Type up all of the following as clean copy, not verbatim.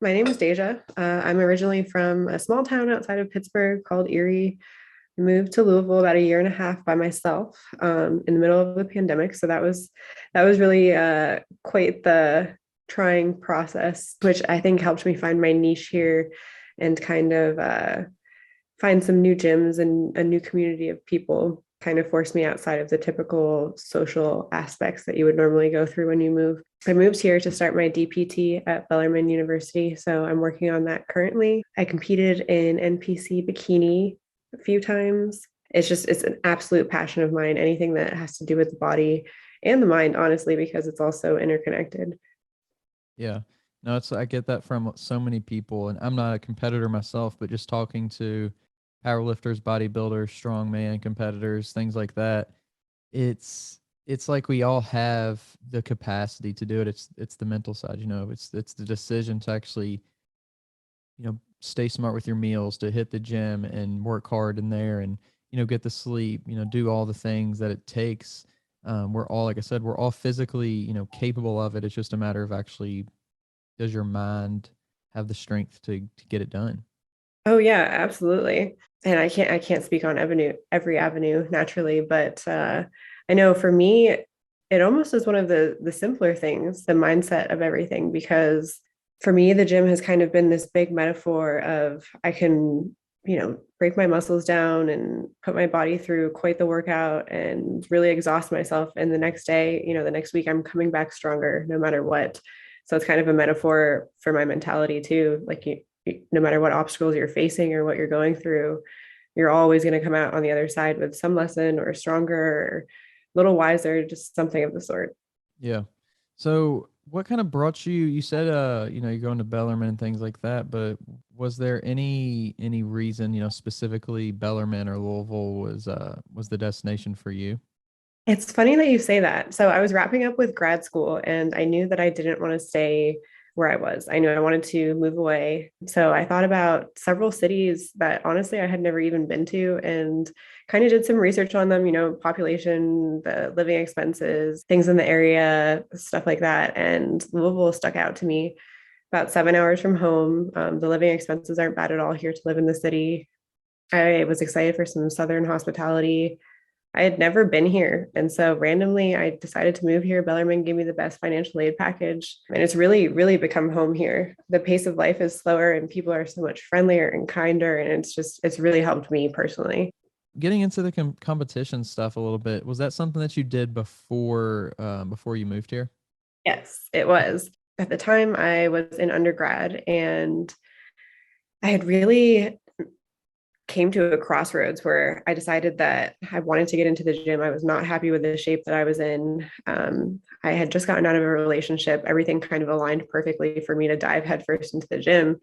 My name is Deja. I'm originally from a small town outside of Pittsburgh called Erie. I moved to Louisville about a year and a half by myself in the middle of the pandemic. So that was really quite the trying process, which I think helped me find my niche here and kind of find some new gyms and a new community of people. Kind of forced me outside of the typical social aspects that you would normally go through when you move. I moved here to start my DPT at Bellarmine University, so I'm working on that currently. I competed in NPC Bikini a few times. It's an absolute passion of mine, anything that has to do with the body and the mind, honestly, because it's also interconnected. Yeah. No, I get that from so many people, and I'm not a competitor myself, but just talking to powerlifters, bodybuilders, strongman competitors, things like that, it's like we all have the capacity to do it. It's the mental side, it's the decision to actually, stay smart with your meals, to hit the gym and work hard in there and, get the sleep, do all the things that it takes. We're all, like I said, we're all physically, capable of it. It's just a matter of actually, does your mind have the strength to get it done? Oh yeah, absolutely. And I can't speak on every avenue naturally, but I know for me, it almost is one of the simpler things, the mindset of everything, because for me, the gym has kind of been this big metaphor of I can, break my muscles down and put my body through quite the workout and really exhaust myself. And the next day, the next week, I'm coming back stronger no matter what. So it's kind of a metaphor for my mentality too. Like no matter what obstacles you're facing or what you're going through, you're always going to come out on the other side with some lesson or stronger or a little wiser, just something of the sort. Yeah. So what kind of brought you, you said, you're going to Bellarmine and things like that, but was there any reason, specifically Bellarmine or Louisville was the destination for you? It's funny that you say that. So I was wrapping up with grad school and I knew that I didn't want to stay where I was. I knew I wanted to move away. So I thought about several cities that honestly I had never even been to and kind of did some research on them, population, the living expenses, things in the area, stuff like that. And Louisville stuck out to me. About 7 hours from home. The living expenses aren't bad at all here to live in the city. I was excited for some Southern hospitality. I had never been here. And so randomly, I decided to move here. Bellarmine gave me the best financial aid package. And it's really, really become home here. The pace of life is slower and people are so much friendlier and kinder. And it's really helped me personally. Getting into the competition stuff a little bit, was that something that you did before you moved here? Yes, it was. At the time, I was in undergrad and I had really came to a crossroads where I decided that I wanted to get into the gym. I was not happy with the shape that I was in. I had just gotten out of a relationship. Everything kind of aligned perfectly for me to dive headfirst into the gym.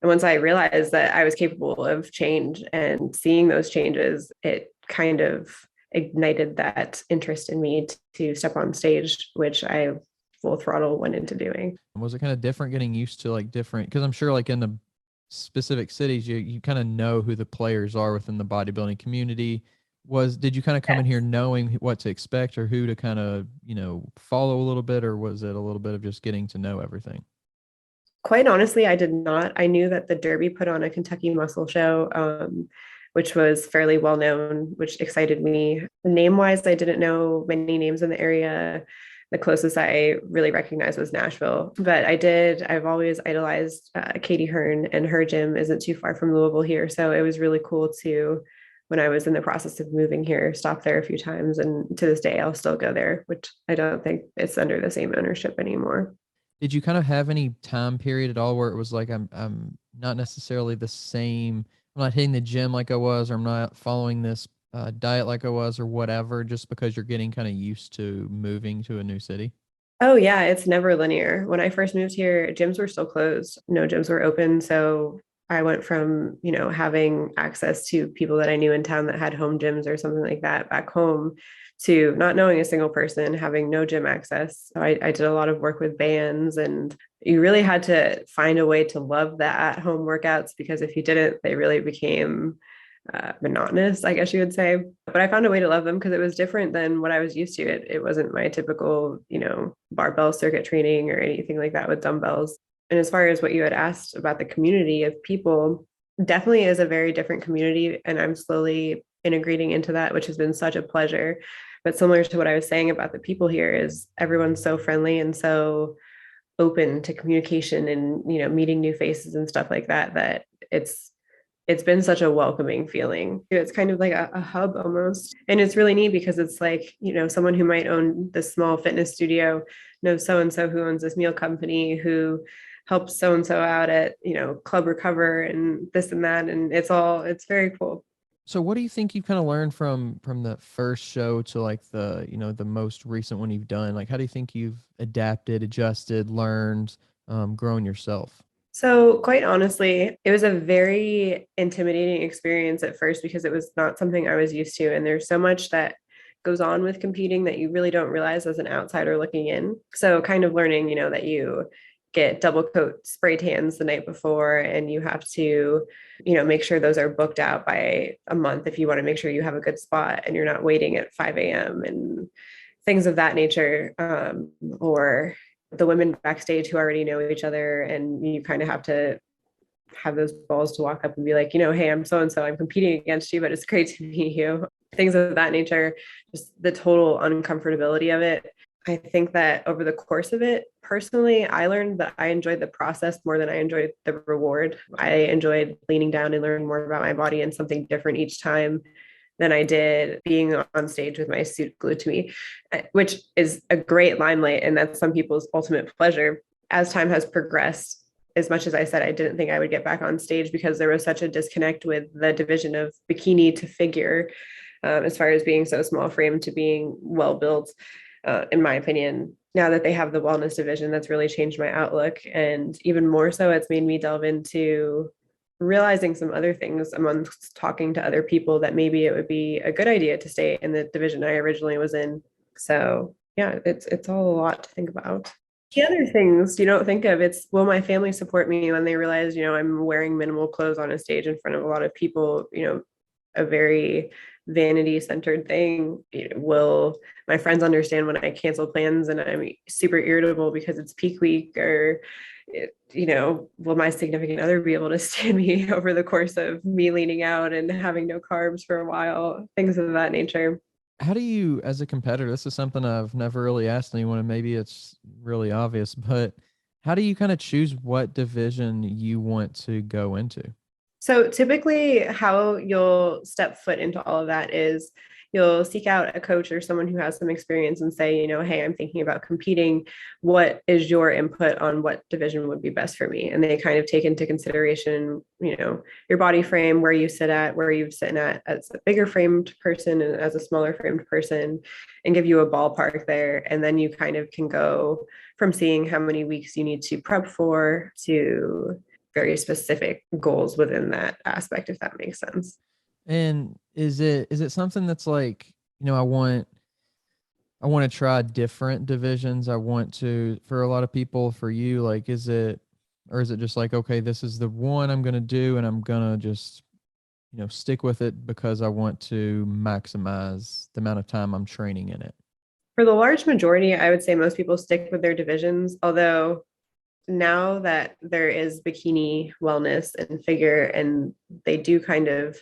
And once I realized that I was capable of change and seeing those changes, it kind of ignited that interest in me to step on stage, which I full throttle went into doing. Was it kind of different getting used to like different, because I'm sure like in the specific cities you kind of know who the players are within the bodybuilding community. Did you kind of come in here Yes. knowing what to expect or who to kind of, follow a little bit, or was it a little bit of just getting to know everything? Quite honestly, I did not. I knew that the Derby put on a Kentucky Muscle Show, which was fairly well known, which excited me. Name wise, I didn't know many names in the area. The closest I really recognized was Nashville, but I've always idolized Katie Hearn, and her gym isn't too far from Louisville here. So it was really cool to, when I was in the process of moving here, stop there a few times. And to this day, I'll still go there, which I don't think it's under the same ownership anymore. Did you kind of have any time period at all where it was like I'm not necessarily the same, I'm not hitting the gym like I was, or I'm not following this diet like I was, or whatever, just because you're getting kind of used to moving to a new city? Oh yeah, it's never linear. When I first moved here, gyms were still closed. No gyms were open. So I went from, having access to people that I knew in town that had home gyms or something like that back home to not knowing a single person, having no gym access. So I did a lot of work with bands and you really had to find a way to love the at-home workouts because if you didn't, they really became monotonous, I guess you would say. But I found a way to love them because it was different than what I was used to. It wasn't my typical, barbell circuit training or anything like that with dumbbells. And as far as what you had asked about the community of people, definitely is a very different community. And I'm slowly integrating into that, which has been such a pleasure. But similar to what I was saying about the people here, is everyone's so friendly and so open to communication and, meeting new faces and stuff like that, that it's been such a welcoming feeling. It's kind of like a hub almost. And it's really neat because it's like, someone who might own this small fitness studio knows so and so who owns this meal company, who helps so and so out at, Club Recover and this and that. And it's very cool. So what do you think you kind of learned from the first show to like the, the most recent one you've done? Like, how do you think you've adapted, adjusted, learned, grown yourself? So, quite honestly, it was a very intimidating experience at first because it was not something I was used to. And there's so much that goes on with competing that you really don't realize as an outsider looking in. So, kind of learning, that you get double coat spray tans the night before and you have to, make sure those are booked out by a month if you want to make sure you have a good spot and you're not waiting at 5 a.m. and things of that nature. Or the women backstage who already know each other, and you kind of have to have those balls to walk up and be like, hey, I'm so and so, I'm competing against you, but it's great to meet you. Things of that nature, just the total uncomfortability of it. I think that over the course of it, personally, I learned that I enjoyed the process more than I enjoyed the reward. I enjoyed leaning down and learning more about my body and something different each time than I did being on stage with my suit glued to me, which is a great limelight. And that's some people's ultimate pleasure. As time has progressed, as much as I said I didn't think I would get back on stage because there was such a disconnect with the division of bikini to figure, as far as being so small frame to being well built, in my opinion. Now that they have the wellness division, that's really changed my outlook. And even more so, it's made me delve into realizing some other things amongst talking to other people, that maybe it would be a good idea to stay in the division I originally was in. So yeah, it's all a lot to think about. The other things you don't think of, it's, will my family support me when they realize, I'm wearing minimal clothes on a stage in front of a lot of people, a very vanity centered thing. Will my friends understand when I cancel plans and I'm super irritable because it's peak week? Or will my significant other be able to stand me over the course of me leaning out and having no carbs for a while? Things of that nature. How do you, as a competitor, this is something I've never really asked anyone, and maybe it's really obvious, but how do you kind of choose what division you want to go into? So typically how you'll step foot into all of that is you'll seek out a coach or someone who has some experience and say, hey, I'm thinking about competing. What is your input on what division would be best for me? And they kind of take into consideration, your body frame, where you sit at, where you've sitting at as a bigger framed person and as a smaller framed person, and give you a ballpark there. And then you kind of can go from seeing how many weeks you need to prep for to very specific goals within that aspect, if that makes sense. And is it something that's like, I want to try different divisions. I want to, for a lot of people, for you, like, or is it just like, okay, this is the one I'm going to do and I'm going to just, stick with it because I want to maximize the amount of time I'm training in it? For the large majority, I would say most people stick with their divisions, although now that there is bikini wellness and figure, and they do kind of,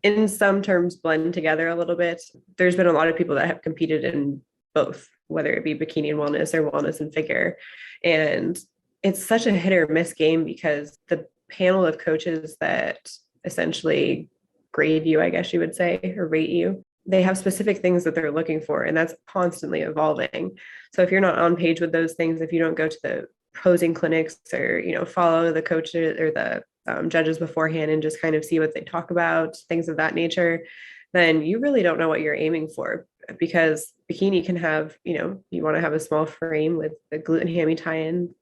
in some terms, blend together a little bit. There's been a lot of people that have competed in both, whether it be bikini and wellness or wellness and figure. And it's such a hit or miss game because the panel of coaches that essentially grade you, I guess you would say, or rate you, they have specific things that they're looking for, and that's constantly evolving. So if you're not on page with those things, if you don't go to the posing clinics or follow the coaches or the judges beforehand and just kind of see what they talk about, things of that nature, then you really don't know what you're aiming for. Because bikini can have, you want to have a small frame with the glute and hammy tie-in,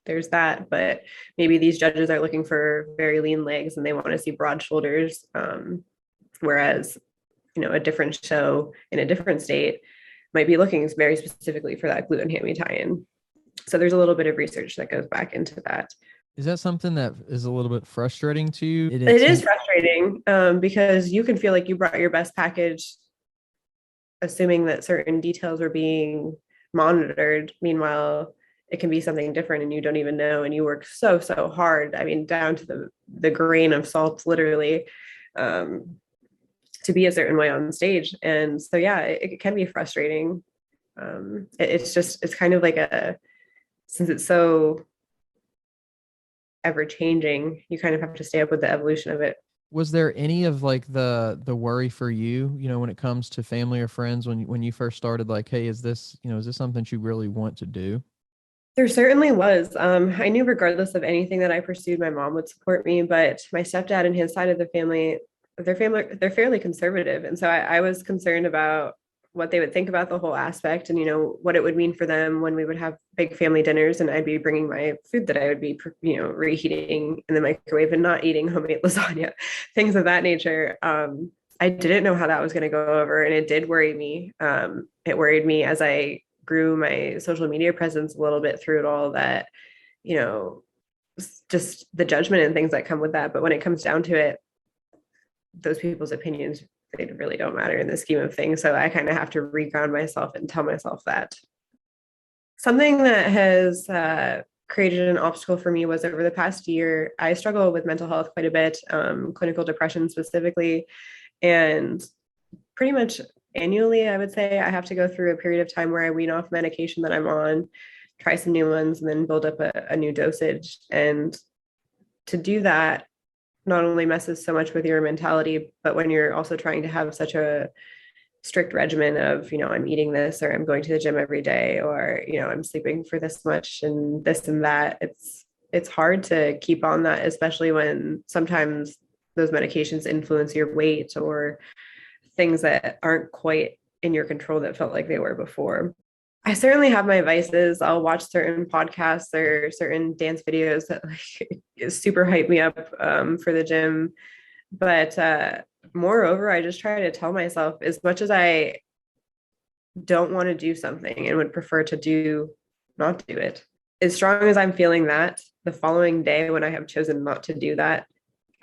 there's that. But maybe these judges are looking for very lean legs and they want to see broad shoulders, whereas a different show in a different state might be looking very specifically for that glute and hammy tie-in. So there's a little bit of research that goes back into that. Is that something that is a little bit frustrating to you? It is frustrating, because you can feel like you brought your best package, assuming that certain details are being monitored. Meanwhile, it can be something different and you don't even know, and you work so hard, I mean, down to the grain of salt, literally, to be a certain way on stage. And so yeah, it can be frustrating. It's kind of like since it's so ever changing, you kind of have to stay up with the evolution of it. Was there any of like the worry for you, you know, when it comes to family or friends when you first started, like, hey, is this, you know, is this something that you really want to do? There certainly was. I knew regardless of anything that I pursued, my mom would support me, but my stepdad and his side of the family, they're fairly conservative. And so I was concerned about what they would think about the whole aspect, and, you know, what it would mean for them when we would have big family dinners and I'd be bringing my food that I would be, you know, reheating in the microwave and not eating homemade lasagna, things of that nature. I didn't know how that was going to go over, and it did worry me. It worried me as I grew my social media presence a little bit through it all, that, you know, just the judgment and things that come with that. But when it comes down to it, those people's opinions, they really don't matter in the scheme of things. So I kind of have to reground myself and tell myself that. Something that has created an obstacle for me was, over the past year, I struggle with mental health quite a bit, clinical depression specifically. And pretty much annually, I would say, I have to go through a period of time where I wean off medication that I'm on, try some new ones, and then build up a new dosage. And to do that not only messes so much with your mentality, but when you're also trying to have such a strict regimen of, you know, I'm eating this, or I'm going to the gym every day, or, you know, I'm sleeping for this much and this and that, it's hard to keep on that, especially when sometimes those medications influence your weight or things that aren't quite in your control that felt like they were before. I certainly have my vices. I'll watch certain podcasts or certain dance videos that like super hype me up for the gym. But moreover, I just try to tell myself, as much as I don't want to do something and would prefer to not do it, as strong as I'm feeling that, the following day when I have chosen not to do that,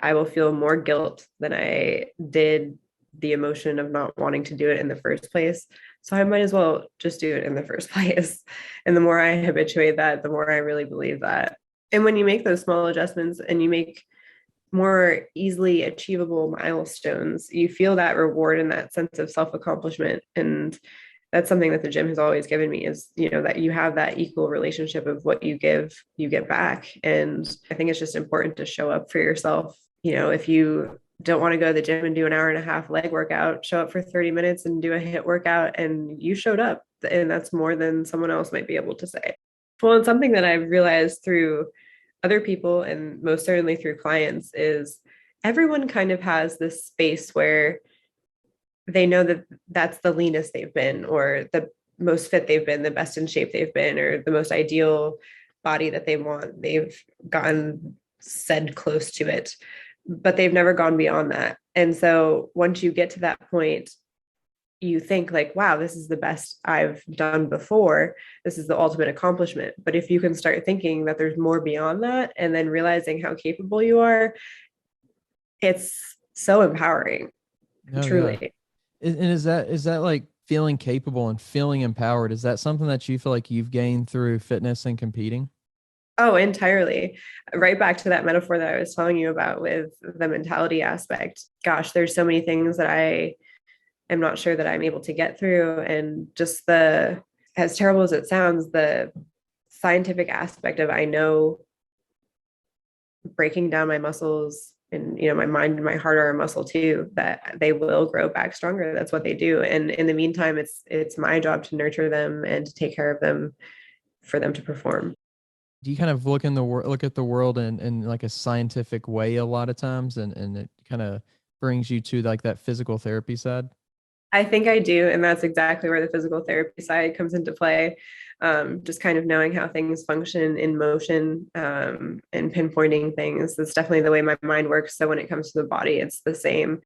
I will feel more guilt than I did the emotion of not wanting to do it in the first place. So I might as well just do it in the first place. And the more I habituate that, the more I really believe that. And when you make those small adjustments and you make more easily achievable milestones, you feel that reward and that sense of self-accomplishment. And that's something that the gym has always given me, is, you know, that you have that equal relationship of what you give, you get back. And I think it's just important to show up for yourself. You know, if you don't want to go to the gym and do an hour and a half leg workout, show up for 30 minutes and do a HIIT workout, and you showed up. And that's more than someone else might be able to say. Well, it's something that I've realized through other people, and most certainly through clients, is everyone kind of has this space where they know that that's the leanest they've been, or the most fit they've been, the best in shape they've been, or the most ideal body that they want. They've gotten said close to it, but they've never gone beyond that. And so once you get to that point, you think like, wow, this is the best I've done before. This is the ultimate accomplishment. But if you can start thinking that there's more beyond that, and then realizing how capable you are, it's so empowering, Oh yeah. truly. And is that like feeling capable and feeling empowered? Is that something that you feel like you've gained through fitness and competing? Oh, entirely. Right back to that metaphor that I was telling you about with the mentality aspect. Gosh, there's so many things that I am not sure that I'm able to get through. And just as terrible as it sounds, the scientific aspect of, I know breaking down my muscles, and, you know, my mind and my heart are a muscle too, that they will grow back stronger. That's what they do. And in the meantime, it's my job to nurture them and to take care of them for them to perform. Do you kind of look at the world in like a scientific way a lot of times, and it kind of brings you to like that physical therapy side? I think I do. And that's exactly where the physical therapy side comes into play. Just kind of knowing how things function in motion, and pinpointing things. That's definitely the way my mind works. So when it comes to the body, it's the same.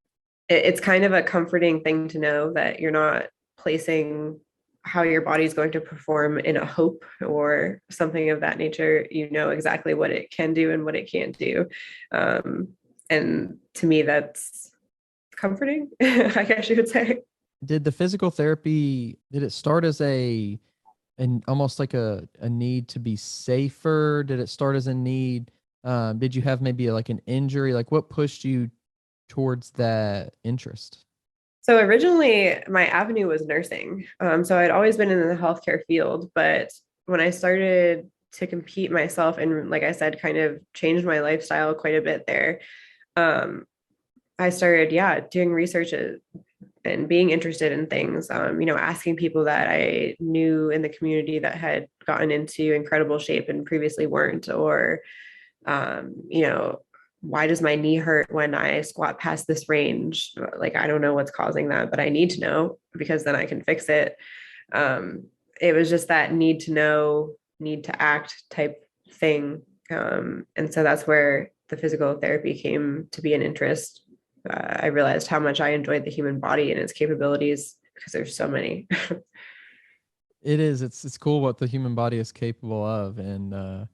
It's kind of a comforting thing to know that you're not placing how your body's going to perform in a hope or something of that nature. You know exactly what it can do and what it can't do. And to me, that's comforting, I guess you would say. Did the physical therapy, did it start as and almost like a need to be safer? Did it start as a need? Did you have maybe like an injury? Like what pushed you towards that interest? So originally, my avenue was nursing. So I'd always been in the healthcare field, but when I started to compete myself and, like I said, kind of changed my lifestyle quite a bit there, um, I started, yeah, doing research and being interested in things. Asking people that I knew in the community that had gotten into incredible shape and previously weren't, or um, you know, why does my knee hurt when I squat past this range? Like, I don't know what's causing that, but I need to know because then I can fix it. Um, it was just that need to know, need to act type thing. And so that's where the physical therapy came to be an interest. I realized how much I enjoyed the human body and its capabilities because there's so many. It is. It's cool what the human body is capable of, and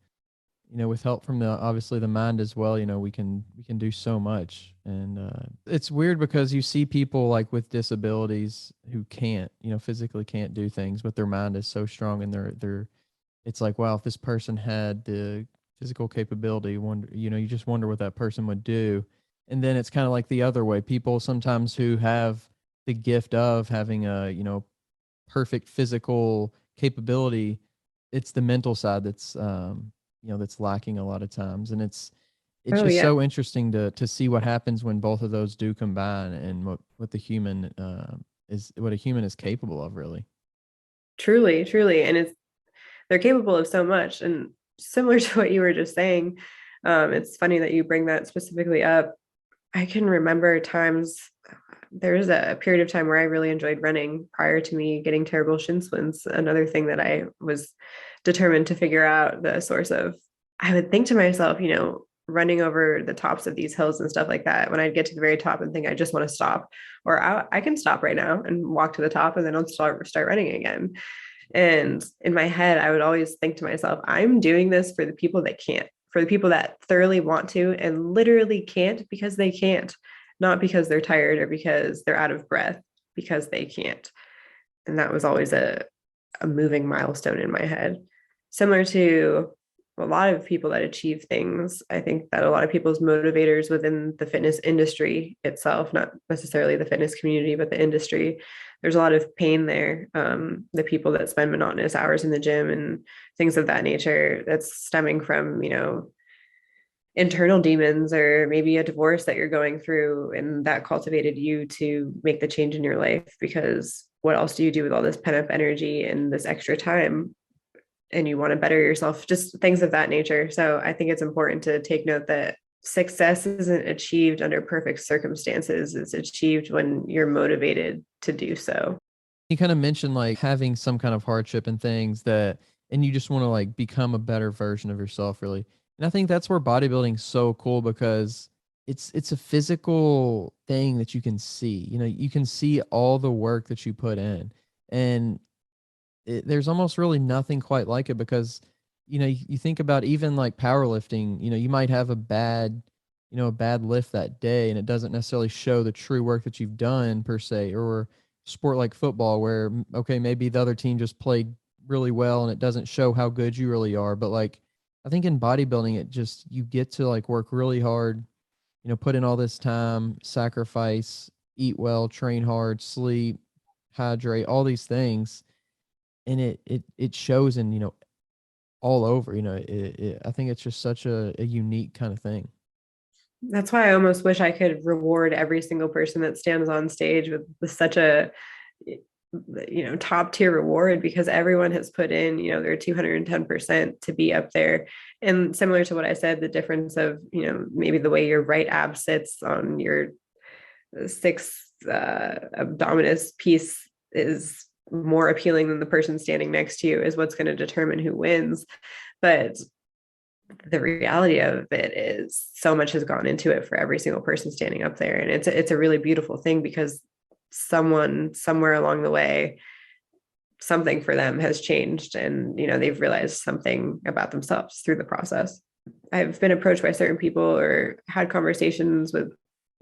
with help from the obviously the mind as well, we can do so much. And it's weird because you see people like with disabilities who can't, physically can't do things, but their mind is so strong, and they're it's like, wow, if this person had the physical capability, wonder, you just wonder what that person would do. And then it's kind of like the other way. People sometimes who have the gift of having a, perfect physical capability, it's the mental side that's lacking a lot of times. And it's Oh just yeah, so interesting to see what happens when both of those do combine, and what the human is, what a human is capable of, really. truly, truly. And they're capable of so much. And similar to what you were just saying, it's funny that you bring that specifically up. I can remember times, there was a period of time where I really enjoyed running prior to me getting terrible shin splints. Another thing that I was determined to figure out the source of. I would think to myself, running over the tops of these hills and stuff like that, when I'd get to the very top and think I just want to stop, or I can stop right now and walk to the top and then I'll start running again. And in my head, I would always think to myself, I'm doing this for the people that can't, for the people that thoroughly want to and literally can't because they can't, not because they're tired or because they're out of breath, because they can't. And that was always a moving milestone in my head. Similar to a lot of people that achieve things, I think that a lot of people's motivators within the fitness industry itself, not necessarily the fitness community, but the industry, there's a lot of pain there. The people that spend monotonous hours in the gym and things of that nature, that's stemming from, internal demons or maybe a divorce that you're going through, and that cultivated you to make the change in your life, because what else do you do with all this pent up energy and this extra time, and you want to better yourself, just things of that nature. So I think it's important to take note that success isn't achieved under perfect circumstances. It's achieved when you're motivated to do so. You kind of mentioned like having some kind of hardship and things that, and you just want to like become a better version of yourself, really. And I think that's where bodybuilding's so cool, because it's a physical thing that you can see. You can see all the work that you put in, and there's almost really nothing quite like it, because you think about even like powerlifting. You might have a bad lift that day, and it doesn't necessarily show the true work that you've done per se. Or sport like football, where okay, maybe the other team just played really well and it doesn't show how good you really are. But like, I think in bodybuilding, it just, you get to like work really hard, put in all this time, sacrifice, eat well, train hard, sleep, hydrate, all these things, and it shows in, all over. I think it's just such a unique kind of thing. That's why I almost wish I could reward every single person that stands on stage with such a top tier reward, because everyone has put in their 210% to be up there. And similar to what I said, the difference of maybe the way your right ab sits on your sixth abdominis piece is more appealing than the person standing next to you, is what's going to determine who wins. But the reality of it is so much has gone into it for every single person standing up there, and it's a really beautiful thing, because someone somewhere along the way, something for them has changed, and they've realized something about themselves through the process. I've been approached by certain people or had conversations with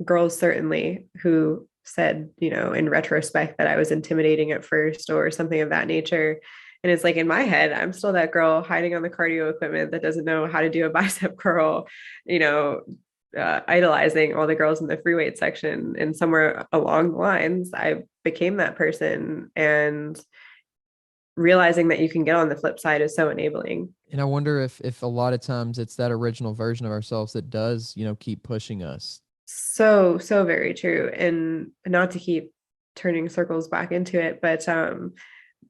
girls certainly who said, in retrospect, that I was intimidating at first or something of that nature. And it's like in my head, I'm still that girl hiding on the cardio equipment that doesn't know how to do a bicep curl, you know, idolizing all the girls in the free weight section. And somewhere along the lines, I became that person, and realizing that you can get on the flip side is so enabling. And I wonder if a lot of times it's that original version of ourselves that does, keep pushing us. So very true. And not to keep turning circles back into it, but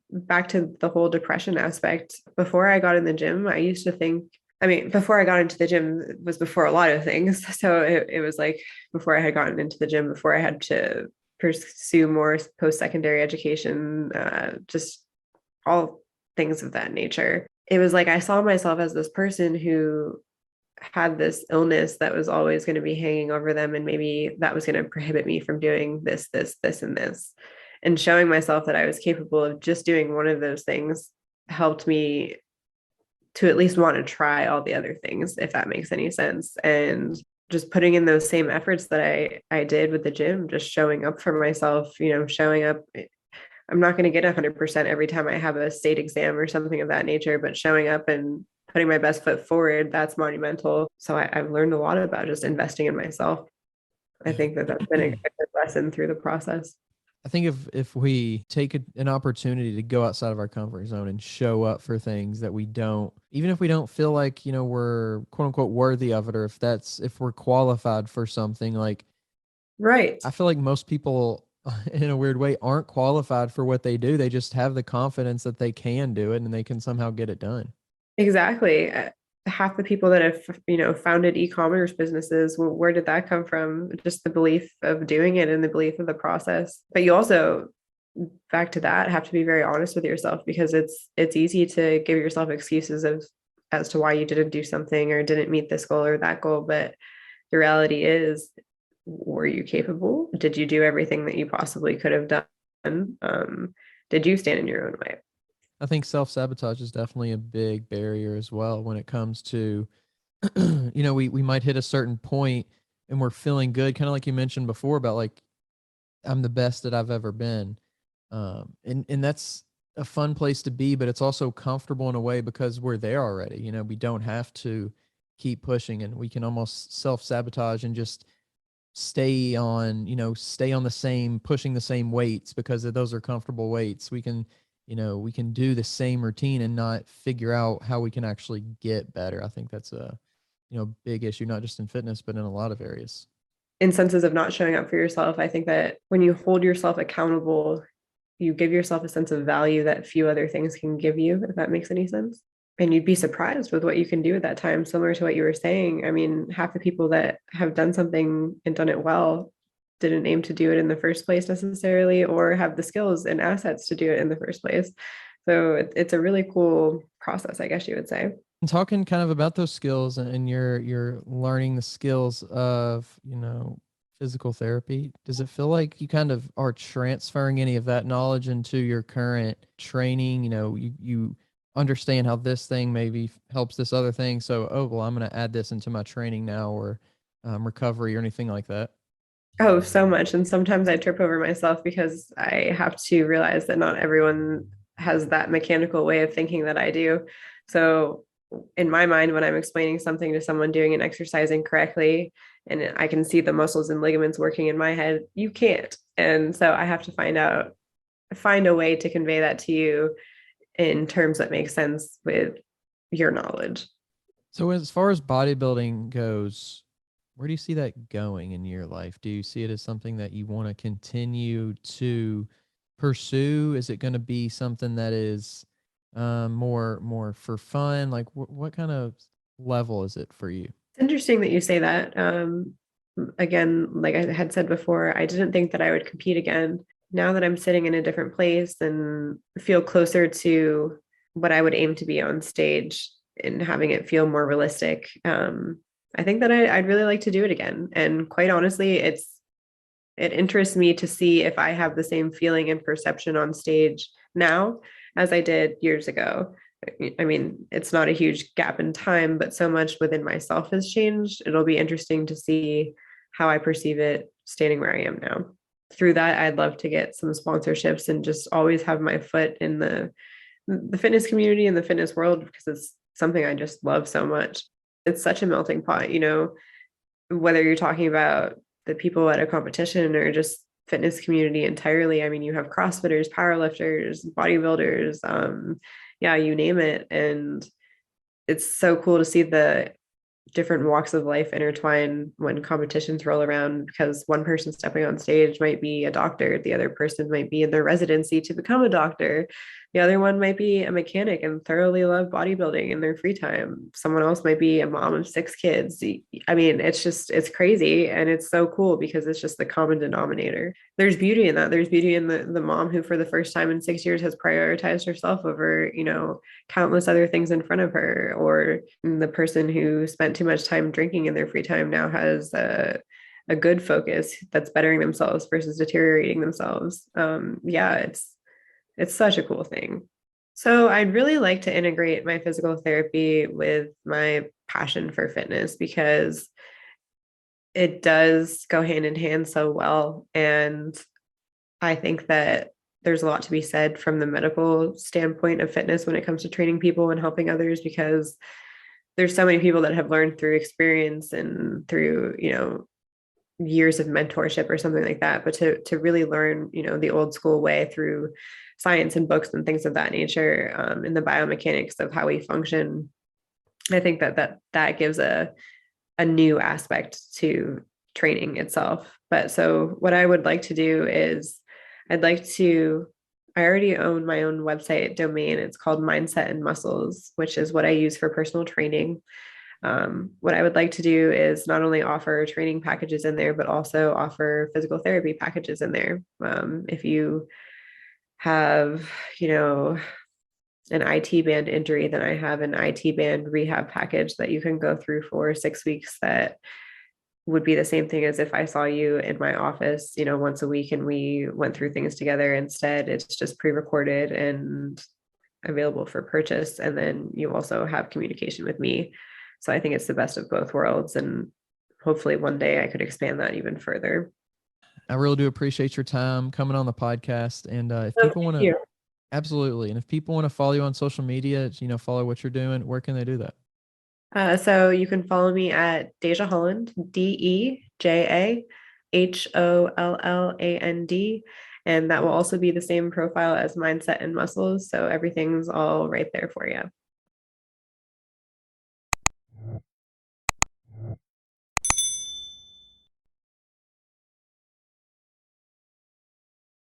back to the whole depression aspect. Before I got in the gym, I used to think, I mean, before I got into the gym was before a lot of things. So it was like before I had gotten into the gym, before I had to pursue more post-secondary education, just all things of that nature. It was like I saw myself as this person who had this illness that was always going to be hanging over them, and maybe that was going to prohibit me from doing this, and this. And showing myself that I was capable of just doing one of those things helped me to at least want to try all the other things, if that makes any sense. And just putting in those same efforts that I did with the gym, just showing up for myself, showing up. I'm not going to get 100% every time I have a state exam or something of that nature, but showing up and putting my best foot forward, that's monumental. So I've learned a lot about just investing in myself. I think that that's been a good lesson through the process. I think if we take an opportunity to go outside of our comfort zone and show up for things that we don't, even if we don't feel like, we're quote unquote worthy of it, or if we're qualified for something, like, Right. I feel like most people in a weird way aren't qualified for what they do. They just have the confidence that they can do it and they can somehow get it done. Exactly. Half the people that have, founded e-commerce businesses, where did that come from? Just the belief of doing it and the belief of the process. But you also, back to that, have to be very honest with yourself, because it's easy to give yourself excuses as to why you didn't do something or didn't meet this goal or that goal. But the reality is, were you capable? Did you do everything that you possibly could have done? Did you stand in your own way? I think self-sabotage is definitely a big barrier as well when it comes to, we might hit a certain point and we're feeling good, kind of like you mentioned before about like, I'm the best that I've ever been. And that's a fun place to be, but it's also comfortable in a way because we're there already. We don't have to keep pushing, and we can almost self-sabotage and just stay on the same, pushing the same weights because those are comfortable weights. We can do the same routine and not figure out how we can actually get better. I think that's a, big issue, not just in fitness, but in a lot of areas. In senses of not showing up for yourself, I think that when you hold yourself accountable, you give yourself a sense of value that few other things can give you, if that makes any sense. And you'd be surprised with what you can do at that time, similar to what you were saying. I mean, half the people that have done something and done it well didn't aim to do it in the first place necessarily, or have the skills and assets to do it in the first place. So it's a really cool process, I guess you would say. And talking kind of about those skills, and you're learning the skills of, physical therapy, does it feel like you kind of are transferring any of that knowledge into your current training? You understand how this thing maybe helps this other thing. So, oh, well, I'm going to add this into my training now, or recovery or anything like that. Oh, so much. And sometimes I trip over myself because I have to realize that not everyone has that mechanical way of thinking that I do. So, in my mind, when I'm explaining something to someone doing an exercise incorrectly, and I can see the muscles and ligaments working in my head, you can't. And so I have to find a way to convey that to you in terms that make sense with your knowledge. So, as far as bodybuilding goes, where do you see that going in your life? Do you see it as something that you want to continue to pursue? Is it going to be something that is more for fun? Like, what kind of level is it for you? It's interesting that you say that. Again, like I had said before, I didn't think that I would compete again. Now that I'm sitting in a different place and feel closer to what I would aim to be on stage and having it feel more realistic, I think that I'd really like to do it again. And quite honestly, it interests me to see if I have the same feeling and perception on stage now as I did years ago. I mean, it's not a huge gap in time, but so much within myself has changed. It'll be interesting to see how I perceive it standing where I am now. Through that, I'd love to get some sponsorships and just always have my foot in the the fitness community and the fitness world, because it's something I just love so much. It's such a melting pot, whether you're talking about the people at a competition or just fitness community entirely. I mean, you have CrossFitters, powerlifters, bodybuilders, yeah, you name it. And it's so cool to see the different walks of life intertwine when competitions roll around, because one person stepping on stage might be a doctor, the other person might be in their residency to become a doctor, the other one might be a mechanic and thoroughly love bodybuilding in their free time, someone else might be a mom of 6 kids. I mean, it's crazy, and it's so cool because it's just the common denominator. There's beauty in that. There's beauty in the mom who for the first time in 6 years has prioritized herself over countless other things in front of her, or the person who spent too much time drinking in their free time now has a good focus that's bettering themselves versus deteriorating themselves. Yeah, it's such a cool thing. So I'd really like to integrate my physical therapy with my passion for fitness, because it does go hand in hand so well. And I think that there's a lot to be said from the medical standpoint of fitness when it comes to training people and helping others, because there's so many people that have learned through experience and through, years of mentorship or something like that. But to really learn, the old school way through science and books and things of that nature, in the biomechanics of how we function, I think that gives a new aspect to training itself. But so what I would like to do is I already own my own website domain. It's called Mindset and Muscles, which is what I use for personal training. What I would like to do is not only offer training packages in there, but also offer physical therapy packages in there. If you have, an IT band injury, then I have an IT band rehab package that you can go through for 6 weeks that would be the same thing as if I saw you in my office, once a week and we went through things together. Instead, it's just pre-recorded and available for purchase. And then you also have communication with me. So I think it's the best of both worlds. And hopefully one day I could expand that even further. I really do appreciate your time coming on the podcast. And if Oh, people want thank to, you. absolutely. And if people want to follow you on social media, follow what you're doing, where can they do that? So you can follow me at Deja Holland, DejaHolland. And that will also be the same profile as Mindset and Muscles. So everything's all right there for you.